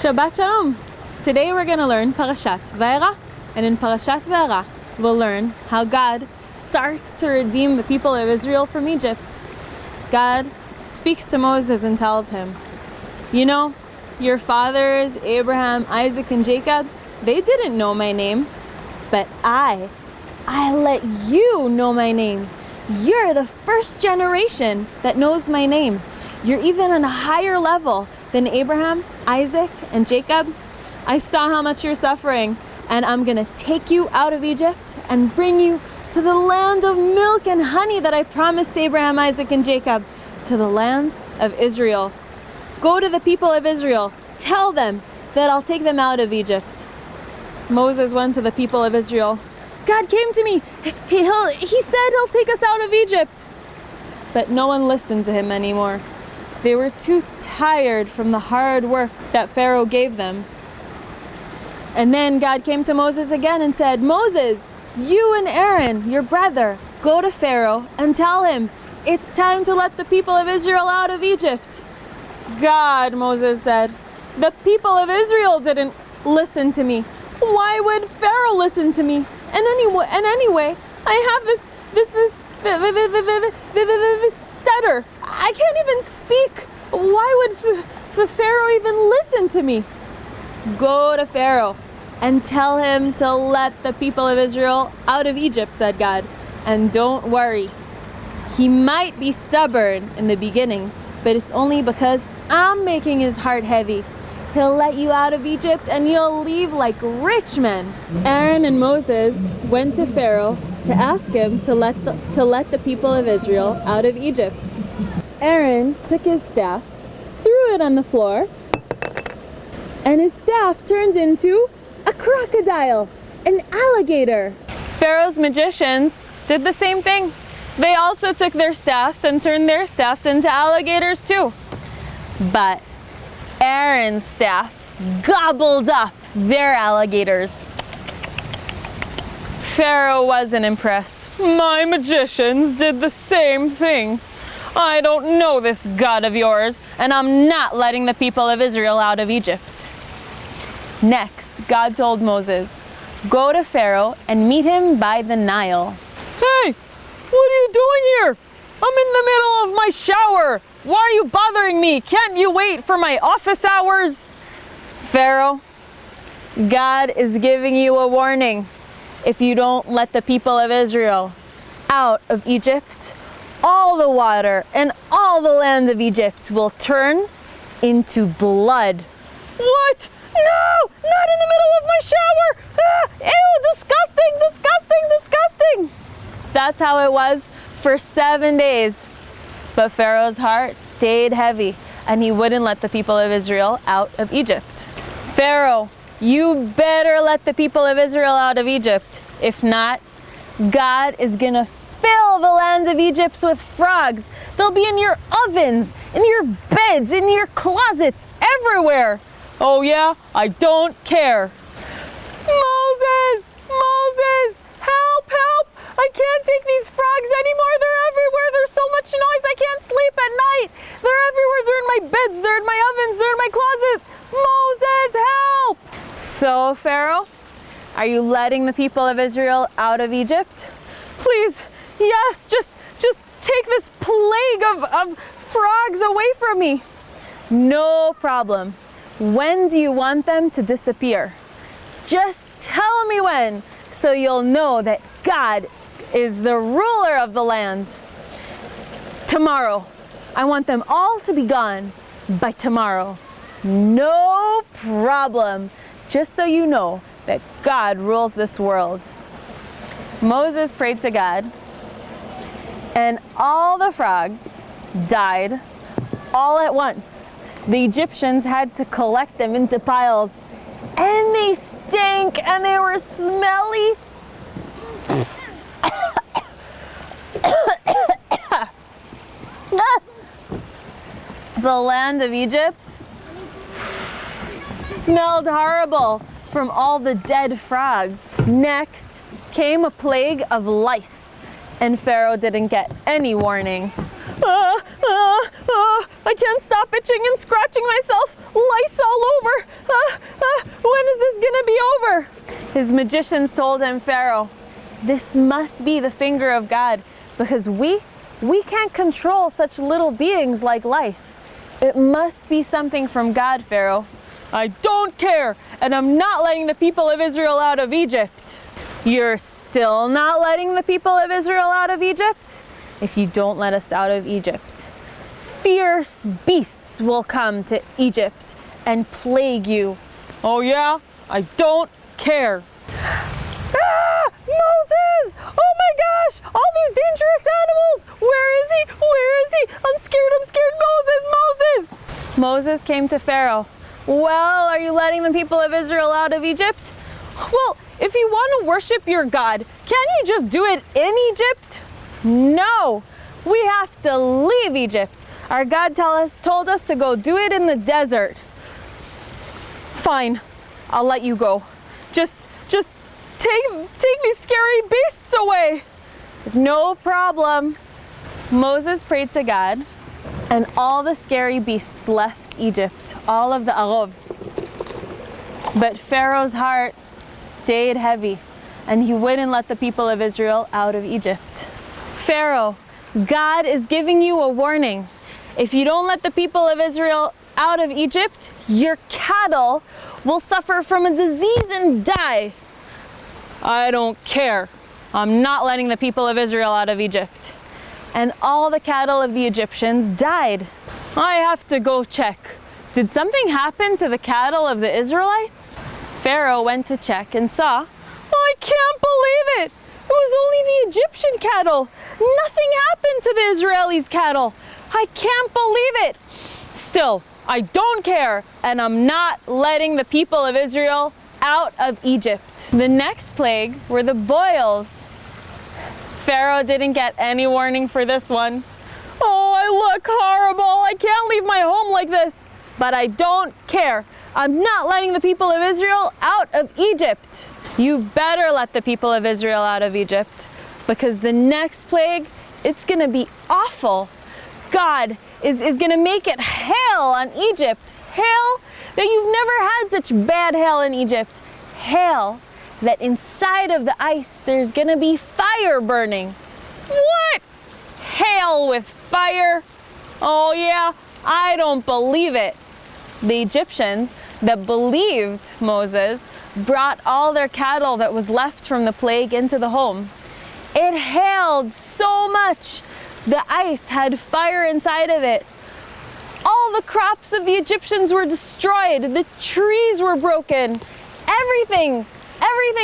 Shabbat Shalom! Today we're going to learn Parashat Va'eira, and in Parashat Va'eira we'll learn how God starts to redeem the people of Israel from Egypt. God speaks to Moses and tells him, you know, your fathers, Abraham, Isaac, and Jacob, they didn't know my name, but I let you know my name. You're the first generation that knows my name. You're even on a higher level than Abraham, Isaac, and Jacob. I saw how much you're suffering, and I'm gonna take you out of Egypt and bring you to the land of milk and honey that I promised Abraham, Isaac, and Jacob, to the land of Israel. Go to the people of Israel. Tell them that I'll take them out of Egypt. Moses went to the people of Israel. God came to me. He said he'll take us out of Egypt. But no one listened to him anymore. They were too tired from the hard work that Pharaoh gave them. And then God came to Moses again and said, Moses, you and Aaron, your brother, go to Pharaoh and tell him it's time to let the people of Israel out of Egypt. God, Moses said, the people of Israel didn't listen to me. Why would Pharaoh listen to me? And anyway, I have this stutter. I can't even speak. Why would Pharaoh even listen to me? Go to Pharaoh and tell him to let the people of Israel out of Egypt, said God. And don't worry. He might be stubborn in the beginning, but it's only because I'm making his heart heavy. He'll let you out of Egypt and you'll leave like rich men. Aaron and Moses went to Pharaoh to ask him to let the people of Israel out of Egypt. Aaron took his staff, threw it on the floor, and his staff turned into a crocodile, an alligator. Pharaoh's magicians did the same thing. They also took their staffs and turned their staffs into alligators too. But Aaron's staff gobbled up their alligators. Pharaoh wasn't impressed. My magicians did the same thing. I don't know this God of yours, and I'm not letting the people of Israel out of Egypt. Next, God told Moses, go to Pharaoh and meet him by the Nile. Hey, what are you doing here? I'm in the middle of my shower. Why are you bothering me? Can't you wait for my office hours? Pharaoh, God is giving you a warning. If you don't let the people of Israel out of Egypt, all the water and all the land of Egypt will turn into blood. What? No! Not in the middle of my shower! Ah, ew! Disgusting! Disgusting! Disgusting! That's how it was for 7 days. But Pharaoh's heart stayed heavy, and he wouldn't let the people of Israel out of Egypt. Pharaoh, you better let the people of Israel out of Egypt. If not, God is gonna fill the land of Egypt with frogs. They'll be in your ovens, in your beds, in your closets, everywhere. Oh yeah? I don't care. Moses! Moses! Help! Help! I can't take these frogs anymore. They're everywhere. There's so much noise. I can't sleep at night. They're everywhere. They're in my beds. They're in my ovens. They're in my closet. Moses, help! So, Pharaoh, are you letting the people of Israel out of Egypt? Please, yes, just take this plague of frogs away from me. No problem. When do you want them to disappear? Just tell me when, so you'll know that God is the ruler of the land. Tomorrow. I want them all to be gone by tomorrow. No problem. Just so you know that God rules this world. Moses prayed to God, and all the frogs died all at once. The Egyptians had to collect them into piles, and they stank and they were smelly. The land of Egypt smelled horrible from all the dead frogs. Next came a plague of lice, and Pharaoh didn't get any warning. I can't stop itching and scratching myself. Lice all over. When is this gonna be over? His magicians told him, Pharaoh, this must be the finger of God, because we can't control such little beings like lice. It must be something from God, Pharaoh. I don't care, and I'm not letting the people of Israel out of Egypt. You're still not letting the people of Israel out of Egypt? If you don't let us out of Egypt, fierce beasts will come to Egypt and plague you. Oh yeah? I don't care. Moses! Oh my gosh! All these dangerous animals! Where is he? Where is he? I'm scared! Moses! Moses came to Pharaoh. Well, are you letting the people of Israel out of Egypt? Well, if you want to worship your God, can't you just do it in Egypt? No! We have to leave Egypt. Our God told us to go do it in the desert. Fine, I'll let you go. Just take these scary beasts away. No problem. Moses prayed to God, and all the scary beasts left Egypt, all of the arov. But Pharaoh's heart stayed heavy, and he wouldn't let the people of Israel out of Egypt. Pharaoh, God is giving you a warning. If you don't let the people of Israel out of Egypt, your cattle will suffer from a disease and die. I don't care. I'm not letting the people of Israel out of Egypt. And all the cattle of the Egyptians died. I have to go check. Did something happen to the cattle of the Israelites? Pharaoh went to check and saw, I can't believe it. It was only the Egyptian cattle. Nothing happened to the Israelis' cattle. I can't believe it. Still, I don't care, and I'm not letting the people of Israel out of Egypt. The next plague were the boils. Pharaoh didn't get any warning for this one. Oh, I look horrible. I can't leave my home like this. But I don't care. I'm not letting the people of Israel out of Egypt. You better let the people of Israel out of Egypt, because the next plague, it's gonna be awful. God is gonna make it hail on Egypt. Hail that you've never had such bad hail in Egypt. Hail that inside of the ice there's gonna be fire burning. What? Hail with fire? Oh yeah, I don't believe it. The Egyptians that believed Moses brought all their cattle that was left from the plague into the home. It hailed so much, the ice had fire inside of it. All the crops of the Egyptians were destroyed. The trees were broken. Everything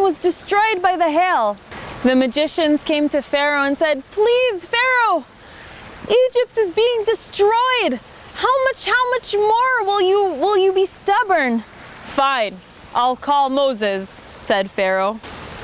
was destroyed by the hail. The magicians came to Pharaoh and said, please, Pharaoh, Egypt is being destroyed. How much more will you be stubborn? Fine, I'll call Moses, said Pharaoh.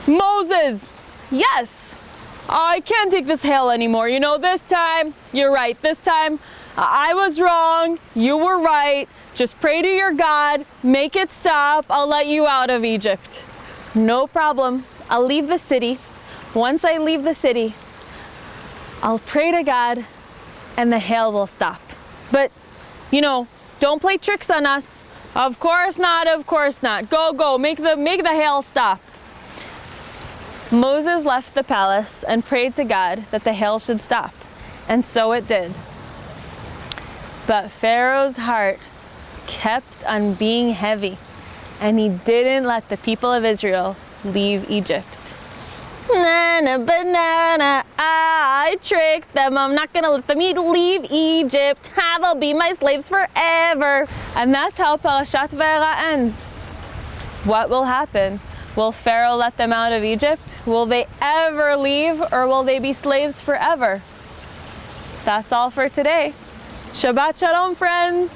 Moses, yes, I can't take this hail anymore. You know, this time, you're right. This time, I was wrong. You were right. Just pray to your God. Make it stop. I'll let you out of Egypt. No problem. I'll leave the city. Once I leave the city, I'll pray to God and the hail will stop. But, you know, don't play tricks on us. Of course not, of course not. Go, make the hail stop. Moses left the palace and prayed to God that the hail should stop. And so it did. But Pharaoh's heart kept on being heavy, and he didn't let the people of Israel leave Egypt. Banana, banana, I tricked them. I'm not gonna let them leave Egypt. They'll be my slaves forever. And that's how Parashat Va'eira ends. What will happen? Will Pharaoh let them out of Egypt? Will they ever leave, or will they be slaves forever? That's all for today. Shabbat Shalom, friends.